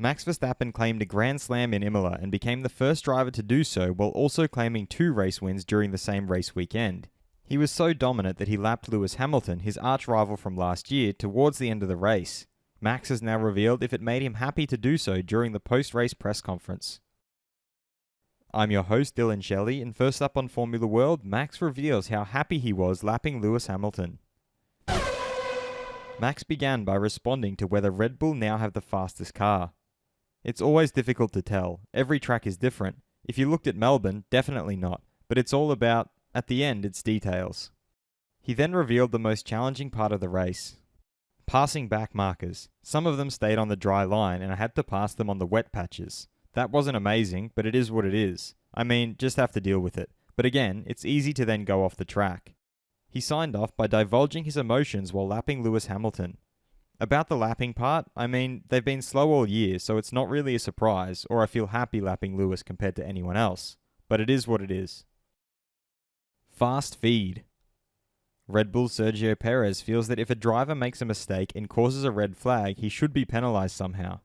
Max Verstappen claimed a Grand Slam in Imola and became the first driver to do so while also claiming 2 race wins during the same race weekend. He was so dominant that he lapped Lewis Hamilton, his arch-rival from last year, towards the end of the race. Max has now revealed if it made him happy to do so during the post-race press conference. I'm your host, Dillon Shelley, and first up on Formula World, Max reveals how happy he was lapping Lewis Hamilton. Max began by responding to whether Red Bull now have the fastest car. It's always difficult to tell. Every track is different. If you looked at Melbourne, definitely not. But it's all about, at the end, it's details. He then revealed the most challenging part of the race. Passing back markers. Some of them stayed on the dry line and I had to pass them on the wet patches. That wasn't amazing, but it is what it is. I mean, just have to deal with it. But again, it's easy to then go off the track. He signed off by divulging his emotions while lapping Lewis Hamilton. About the lapping part, I mean, they've been slow all year, so it's not really a surprise, or I feel happy lapping Lewis compared to anyone else. But it is what it is. Fast feed. Red Bull's Sergio Perez feels that if a driver makes a mistake and causes a red flag, he should be penalised somehow.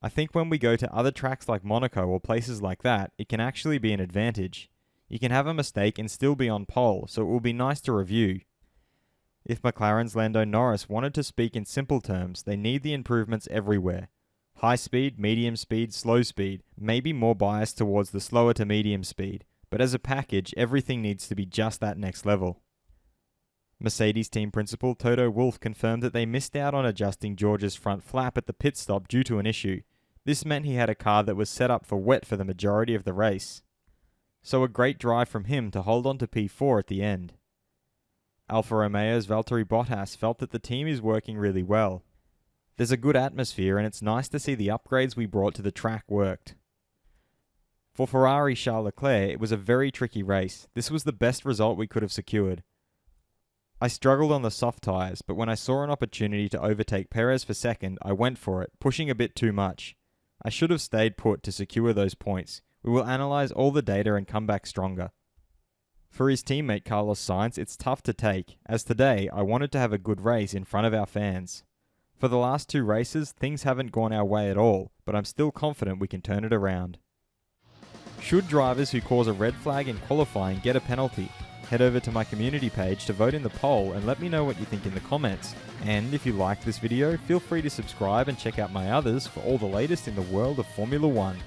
I think when we go to other tracks like Monaco or places like that, it can actually be an advantage. You can have a mistake and still be on pole, so it will be nice to review. If McLaren's Lando Norris wanted to speak in simple terms, they need the improvements everywhere. High speed, medium speed, slow speed, maybe more biased towards the slower to medium speed, but as a package, everything needs to be just that next level. Mercedes team principal Toto Wolff confirmed that they missed out on adjusting George's front flap at the pit stop due to an issue. This meant he had a car that was set up for wet for the majority of the race. So a great drive from him to hold on to P4 at the end. Alfa Romeo's Valtteri Bottas felt that the team is working really well. There's a good atmosphere and it's nice to see the upgrades we brought to the track worked. For Ferrari Charles Leclerc, it was a very tricky race. This was the best result we could have secured. I struggled on the soft tyres, but when I saw an opportunity to overtake Perez for second, I went for it, pushing a bit too much. I should have stayed put to secure those points. We will analyse all the data and come back stronger. For his teammate Carlos Sainz, it's tough to take, as today I wanted to have a good race in front of our fans. For the last 2 races, things haven't gone our way at all, but I'm still confident we can turn it around. Should drivers who cause a red flag in qualifying get a penalty? Head over to my community page to vote in the poll and let me know what you think in the comments. And if you liked this video, feel free to subscribe and check out my others for all the latest in the world of Formula 1.